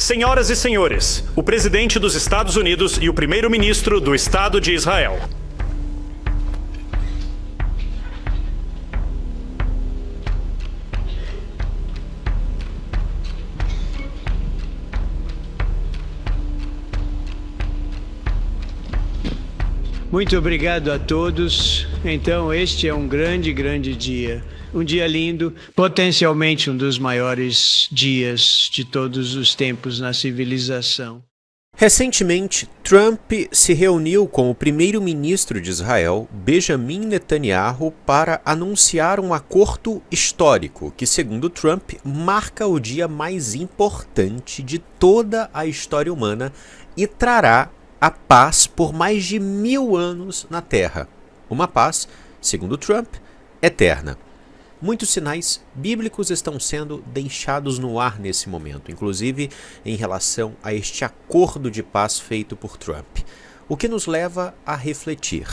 Senhoras e senhores, o presidente dos Estados Unidos e o primeiro-ministro do Estado de Israel. Muito obrigado a todos. Então, este é um grande dia. Um dia lindo, potencialmente um dos maiores dias de todos os tempos na civilização. Recentemente, Trump se reuniu com o primeiro-ministro de Israel, Benjamin Netanyahu, para anunciar um acordo histórico que, segundo Trump, marca o dia mais importante de toda a história humana e trará a paz por mais de 1000 anos na Terra. Uma paz, segundo Trump, eterna. Muitos sinais bíblicos estão sendo deixados no ar nesse momento, inclusive em relação a este acordo de paz feito por Trump, o que nos leva a refletir.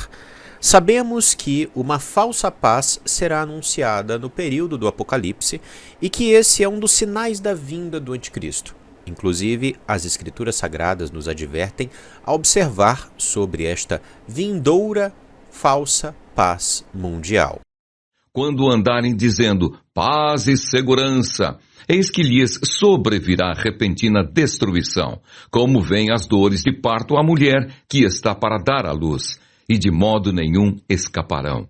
Sabemos que uma falsa paz será anunciada no período do Apocalipse e que esse é um dos sinais da vinda do Anticristo. Inclusive, as Escrituras Sagradas nos advertem a observar sobre esta vindoura falsa paz mundial. Quando andarem dizendo paz e segurança, eis que lhes sobrevirá repentina destruição, como vêm as dores de parto à mulher que está para dar à luz, e de modo nenhum escaparão.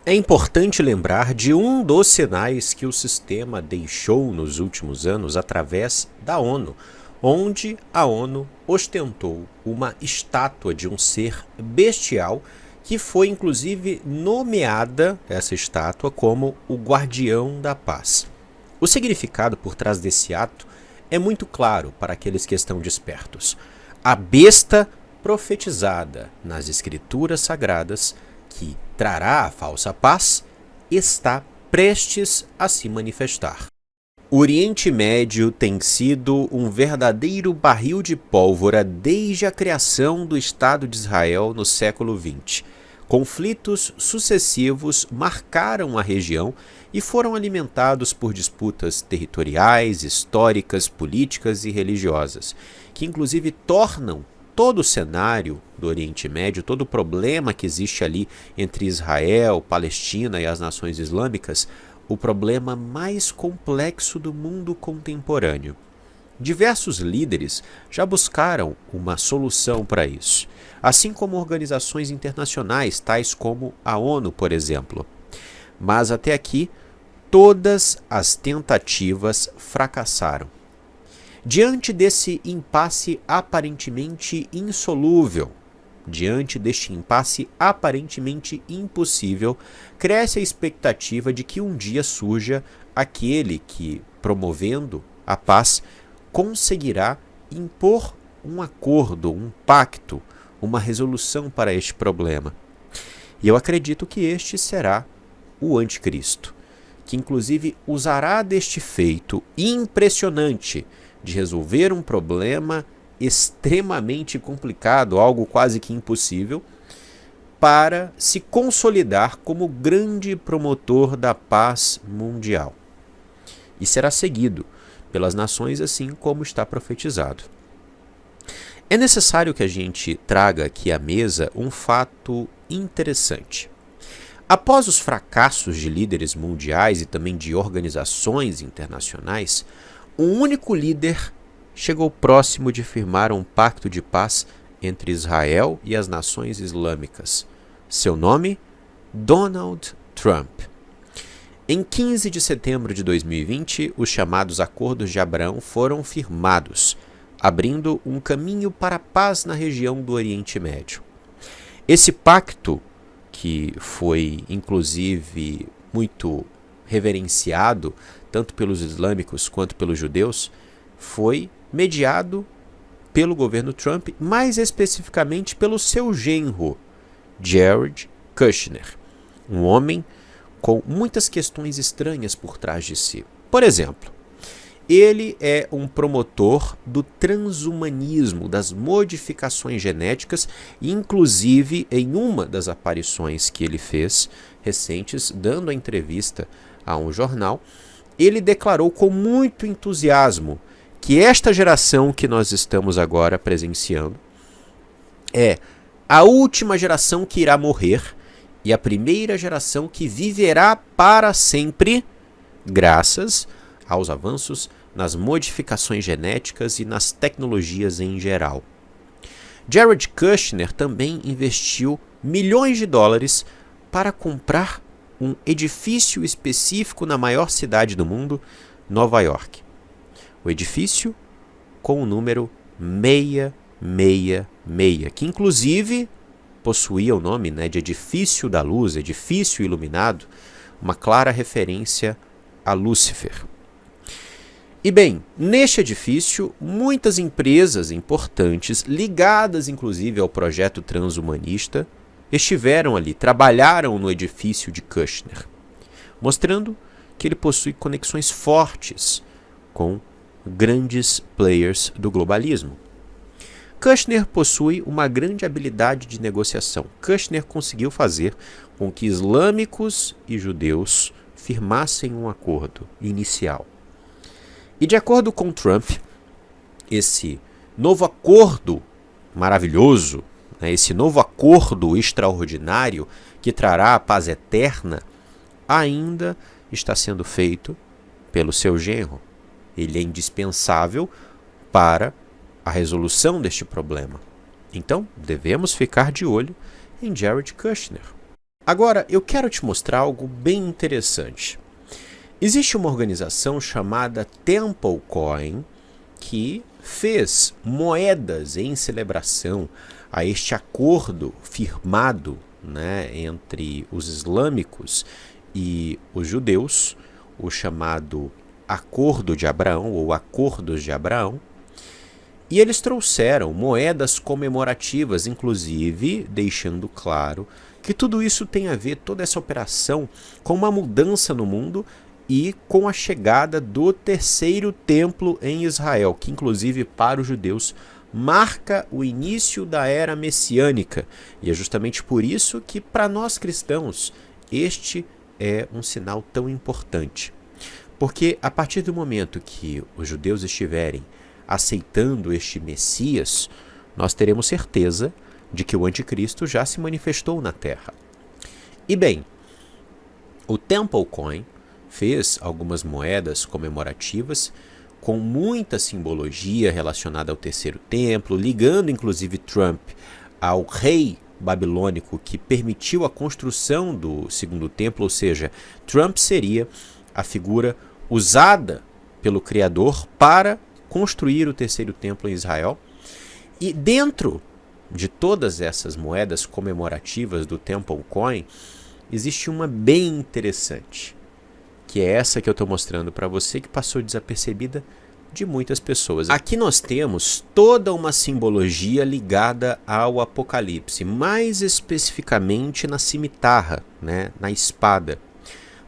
É importante lembrar de um dos sinais que o sistema deixou nos últimos anos através da ONU, onde a ONU ostentou uma estátua de um ser bestial que foi inclusive nomeada, essa estátua, como o Guardião da Paz. O significado por trás desse ato é muito claro para aqueles que estão despertos. A besta profetizada nas Escrituras Sagradas, que trará a falsa paz, está prestes a se manifestar. O Oriente Médio tem sido um verdadeiro barril de pólvora desde a criação do Estado de Israel no século XX. Conflitos sucessivos marcaram a região e foram alimentados por disputas territoriais, históricas, políticas e religiosas, que inclusive tornam todo o cenário do Oriente Médio, todo o problema que existe ali entre Israel, Palestina e as nações islâmicas, o problema mais complexo do mundo contemporâneo. Diversos líderes já buscaram uma solução para isso, assim como organizações internacionais, tais como a ONU, por exemplo. Mas até aqui, todas as tentativas fracassaram. Diante desse impasse aparentemente insolúvel, diante deste impasse aparentemente impossível, cresce a expectativa de que um dia surja aquele que, promovendo a paz, conseguirá impor um acordo, um pacto, uma resolução para este problema. E eu acredito que este será o Anticristo, que inclusive usará deste feito impressionante de resolver um problema extremamente complicado, algo quase que impossível, para se consolidar como grande promotor da paz mundial. E será seguido pelas nações, assim como está profetizado. É necessário que a gente traga aqui à mesa um fato interessante. Após os fracassos de líderes mundiais e também de organizações internacionais, um único líder chegou próximo de firmar um pacto de paz entre Israel e as nações islâmicas. Seu nome? Donald Trump. Em 15 de setembro de 2020, os chamados Acordos de Abraão foram firmados, abrindo um caminho para a paz na região do Oriente Médio. Esse pacto, que foi inclusive muito reverenciado, tanto pelos islâmicos quanto pelos judeus, foi mediado pelo governo Trump, mais especificamente pelo seu genro, Jared Kushner, um homem com muitas questões estranhas por trás de si. Por exemplo, ele é um promotor do transhumanismo, das modificações genéticas, e inclusive em uma das aparições que ele fez recentes, dando a entrevista a um jornal, ele declarou com muito entusiasmo que esta geração que nós estamos agora presenciando é a última geração que irá morrer e a primeira geração que viverá para sempre, graças aos avanços nas modificações genéticas e nas tecnologias em geral. Jared Kushner também investiu milhões de dólares para comprar um edifício específico na maior cidade do mundo, Nova York. O edifício com o número 666, que inclusive possuía o nome, de Edifício da Luz, Edifício Iluminado, uma clara referência a Lúcifer. E bem, neste edifício, muitas empresas importantes, ligadas inclusive ao projeto transhumanista, estiveram ali, trabalharam no edifício de Kushner, mostrando que ele possui conexões fortes com grandes players do globalismo. Kushner possui uma grande habilidade de negociação. Kushner conseguiu fazer com que islâmicos e judeus firmassem um acordo inicial. E de acordo com Trump, esse novo acordo maravilhoso, esse novo acordo extraordinário que trará a paz eterna, ainda está sendo feito pelo seu genro. Ele é indispensável para a resolução deste problema. Então, devemos ficar de olho em Jared Kushner. Agora, eu quero te mostrar algo bem interessante. Existe uma organização chamada Temple Coin que fez moedas em celebração a este acordo firmado, entre os islâmicos e os judeus, o chamado Acordo de Abraão ou Acordos de Abraão. E eles trouxeram moedas comemorativas, inclusive deixando claro que tudo isso tem a ver, toda essa operação, com uma mudança no mundo e com a chegada do terceiro templo em Israel, que inclusive para os judeus marca o início da era messiânica. E é justamente por isso que para nós cristãos este é um sinal tão importante. Porque a partir do momento que os judeus estiverem aceitando este Messias, nós teremos certeza de que o anticristo já se manifestou na Terra. E bem, o Temple Coin fez algumas moedas comemorativas com muita simbologia relacionada ao terceiro templo, ligando inclusive Trump ao rei babilônico que permitiu a construção do segundo templo, ou seja, Trump seria a figura usada pelo Criador para construir o terceiro templo em Israel. E dentro de todas essas moedas comemorativas do Temple Coin, existe uma bem interessante, que é essa que eu estou mostrando para você, que passou desapercebida de muitas pessoas. Aqui nós temos toda uma simbologia ligada ao Apocalipse, mais especificamente na cimitarra, na espada.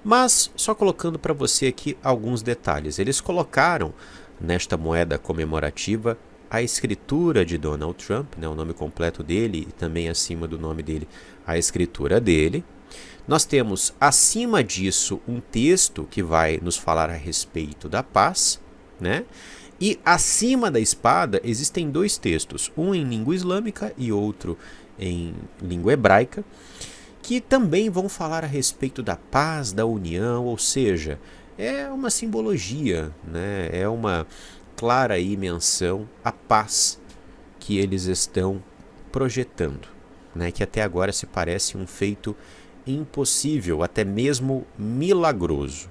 Mas, só colocando para você aqui alguns detalhes. Eles colocaram nesta moeda comemorativa a escritura de Donald Trump, o nome completo dele, e também acima do nome dele, a escritura dele. Nós temos acima disso um texto que vai nos falar a respeito da paz, E acima da espada existem dois textos, um em língua islâmica e outro em língua hebraica, que também vão falar a respeito da paz, da união, ou seja, é uma simbologia, é uma clara aí menção à paz que eles estão projetando, que até agora se parece um feito impossível, até mesmo milagroso,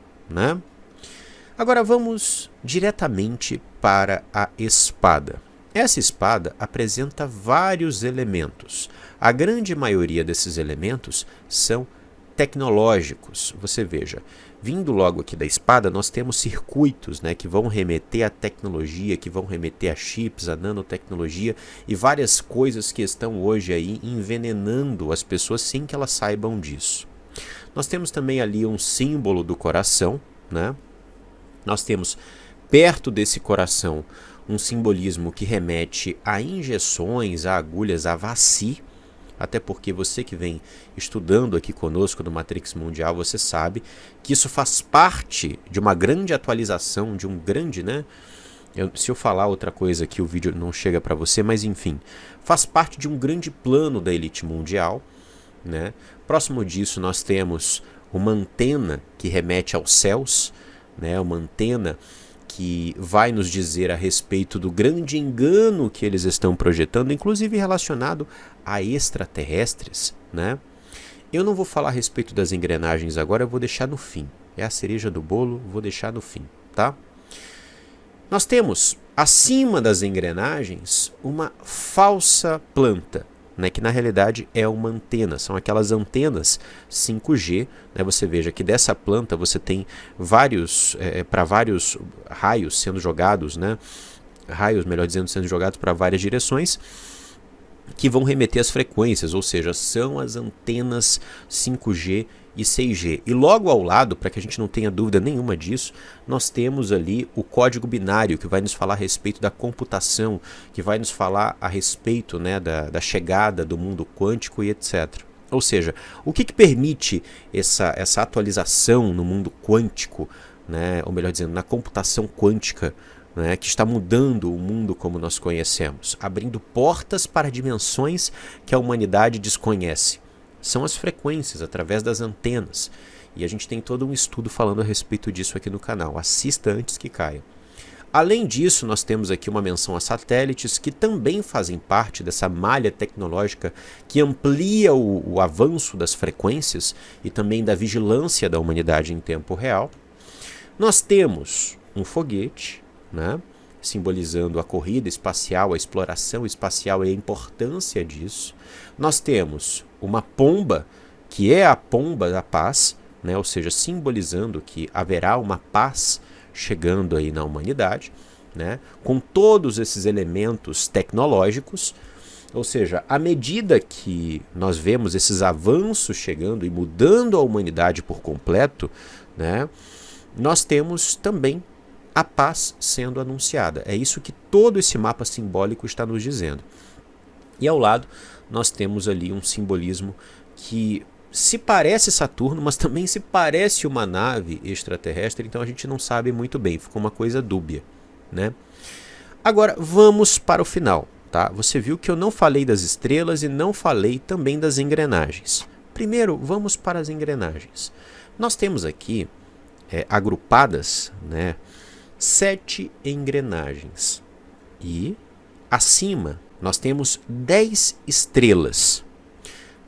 Agora vamos diretamente para a espada. Essa espada apresenta vários elementos. A grande maioria desses elementos são tecnológicos. Você veja, vindo logo aqui da espada, nós temos circuitos que vão remeter à tecnologia, que vão remeter a chips, a nanotecnologia e várias coisas que estão hoje aí envenenando as pessoas sem que elas saibam disso. Nós temos também ali um símbolo do coração, Nós temos perto desse coração um simbolismo que remete a injeções, a agulhas, a vaci, até porque você que vem estudando aqui conosco no Matrix Mundial, você sabe que isso faz parte de uma grande atualização, de um grande Se eu falar outra coisa aqui, o vídeo não chega para você, mas enfim, faz parte de um grande plano da elite mundial, né? Próximo disso nós temos uma antena que remete aos céus, né? Uma antena que vai nos dizer a respeito do grande engano que eles estão projetando, inclusive relacionado a extraterrestres, né? Eu não vou falar a respeito das engrenagens agora, eu vou deixar no fim. É a cereja do bolo, vou deixar no fim, tá? Nós temos, acima das engrenagens, uma falsa planta, né, que na realidade é uma antena. São aquelas antenas 5G. Né, você veja que dessa planta você tem vários raios sendo jogados, né, raios, melhor dizendo, sendo jogados para várias direções, que vão remeter às frequências, ou seja, são as antenas 5G e 6G. E logo ao lado, para que a gente não tenha dúvida nenhuma disso, nós temos ali o código binário, que vai nos falar a respeito da computação, que vai nos falar a respeito, né, da chegada do mundo quântico e etc. Ou seja, o que permite essa atualização no mundo quântico, né, ou melhor dizendo, na computação quântica, né, que está mudando o mundo como nós conhecemos, abrindo portas para dimensões que a humanidade desconhece. São as frequências, através das antenas. E a gente tem todo um estudo falando a respeito disso aqui no canal. Assista antes que caia. Além disso, nós temos aqui uma menção a satélites que também fazem parte dessa malha tecnológica que amplia o avanço das frequências e também da vigilância da humanidade em tempo real. Nós temos um foguete, né, simbolizando a corrida espacial, a exploração espacial e a importância disso. Nós temos uma pomba, que é a pomba da paz, né, ou seja, simbolizando que haverá uma paz chegando aí na humanidade, né, com todos esses elementos tecnológicos. Ou seja, à medida que nós vemos esses avanços chegando e mudando a humanidade por completo, né, nós temos também a paz sendo anunciada. É isso que todo esse mapa simbólico está nos dizendo. E ao lado nós temos ali um simbolismo que se parece Saturno, mas também se parece uma nave extraterrestre, então a gente não sabe muito bem, ficou uma coisa dúbia, né? Agora vamos para o final, tá? Você viu que eu não falei das estrelas e não falei também das engrenagens. Primeiro, vamos para as engrenagens. Nós temos aqui agrupadas, né, 7 engrenagens e acima nós temos 10 estrelas.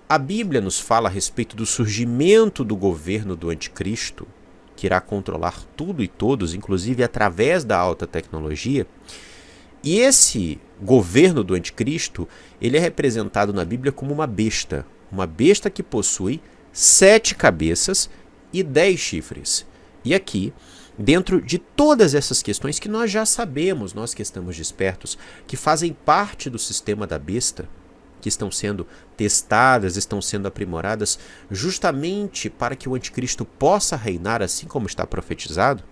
A Bíblia nos fala a respeito do surgimento do governo do anticristo, que irá controlar tudo e todos, inclusive através da alta tecnologia. E esse governo do anticristo, ele é representado na Bíblia como uma besta que possui 7 cabeças e 10 chifres. E aqui, dentro de todas essas questões que nós já sabemos, nós que estamos despertos, que fazem parte do sistema da besta, que estão sendo testadas, estão sendo aprimoradas, justamente para que o anticristo possa reinar assim como está profetizado,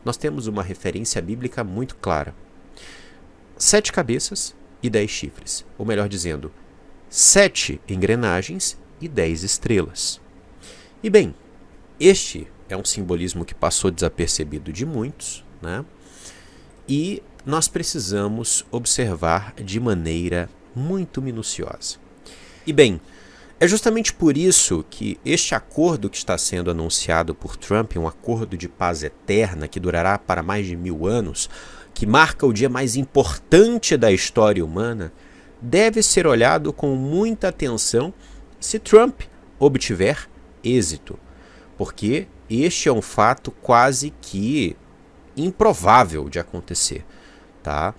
nós temos uma referência bíblica muito clara. 7 cabeças e 10 chifres, ou melhor dizendo, 7 engrenagens e 10 estrelas. E bem, este é um simbolismo que passou desapercebido de muitos, né? E nós precisamos observar de maneira muito minuciosa. E bem, é justamente por isso que este acordo que está sendo anunciado por Trump, um acordo de paz eterna que durará para mais de 1000 anos, que marca o dia mais importante da história humana, deve ser olhado com muita atenção se Trump obtiver êxito, porque este é um fato quase que improvável de acontecer, tá?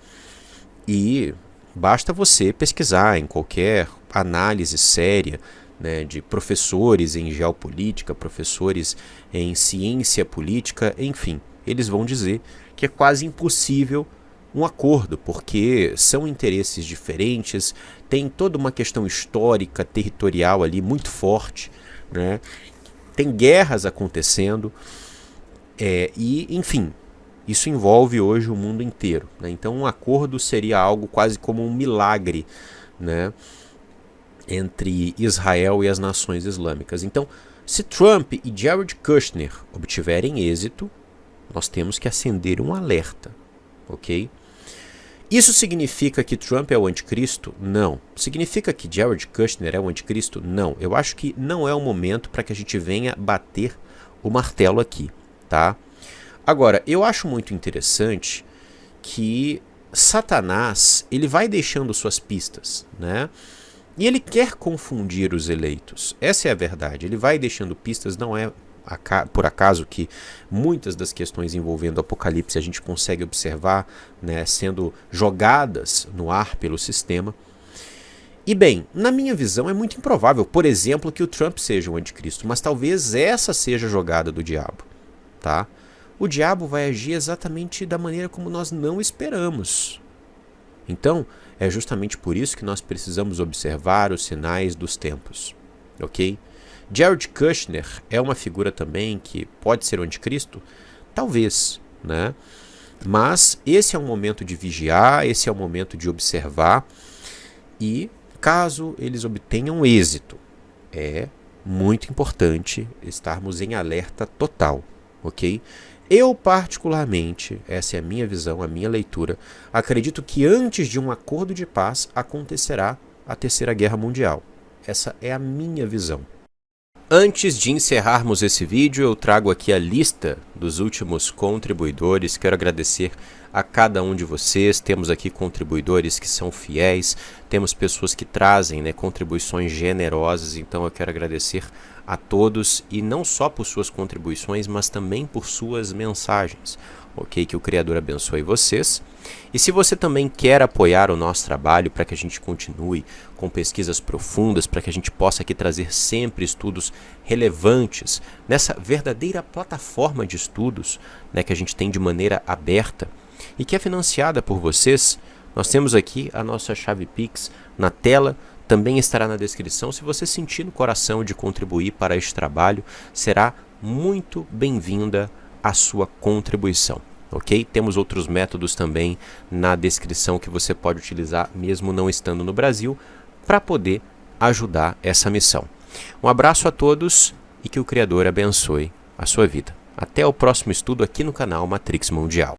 E basta você pesquisar em qualquer análise séria, né, de professores em geopolítica, professores em ciência política, enfim, eles vão dizer que é quase impossível um acordo, porque são interesses diferentes, tem toda uma questão histórica, territorial ali muito forte, né? Tem guerras acontecendo, e enfim, isso envolve hoje o mundo inteiro, né? Então um acordo seria algo quase como um milagre, né, entre Israel e as nações islâmicas. Então, se Trump e Jared Kushner obtiverem êxito, nós temos que acender um alerta, ok? Isso significa que Trump é o anticristo? Não. Significa que Jared Kushner é o anticristo? Não. Eu acho que não é o momento para que a gente venha bater o martelo aqui, tá? Agora, eu acho muito interessante que Satanás, ele vai deixando suas pistas, né? E ele quer confundir os eleitos. Essa é a verdade. Ele vai deixando pistas, não é por acaso que muitas das questões envolvendo o Apocalipse a gente consegue observar, né, sendo jogadas no ar pelo sistema. E bem, na minha visão é muito improvável, por exemplo, que o Trump seja o anticristo, mas talvez essa seja a jogada do diabo, tá? O diabo vai agir exatamente da maneira como nós não esperamos. Então, é justamente por isso que nós precisamos observar os sinais dos tempos, ok? Jared Kushner é uma figura também que pode ser o anticristo? Talvez, né? Mas esse é um momento de vigiar, esse é um momento de observar e, caso eles obtenham êxito, é muito importante estarmos em alerta total, ok? Eu particularmente, essa é a minha visão, a minha leitura, acredito que antes de um acordo de paz acontecerá a Terceira Guerra Mundial. Essa é a minha visão. Antes de encerrarmos esse vídeo, eu trago aqui a lista dos últimos contribuidores. Quero agradecer a cada um de vocês. Temos aqui contribuidores que são fiéis, temos pessoas que trazem, né, contribuições generosas, então eu quero agradecer a todos, e não só por suas contribuições, mas também por suas mensagens. Ok? Que o Criador abençoe vocês. E se você também quer apoiar o nosso trabalho para que a gente continue com pesquisas profundas, para que a gente possa aqui trazer sempre estudos relevantes nessa verdadeira plataforma de estudos, né, que a gente tem de maneira aberta e que é financiada por vocês, nós temos aqui a nossa chave Pix na tela, também estará na descrição. Se você sentir no coração de contribuir para este trabalho, será muito bem-vinda a sua contribuição, ok? Temos outros métodos também na descrição que você pode utilizar mesmo não estando no Brasil para poder ajudar essa missão. Um abraço a todos e que o Criador abençoe a sua vida. Até o próximo estudo aqui no canal Matrix Mundial.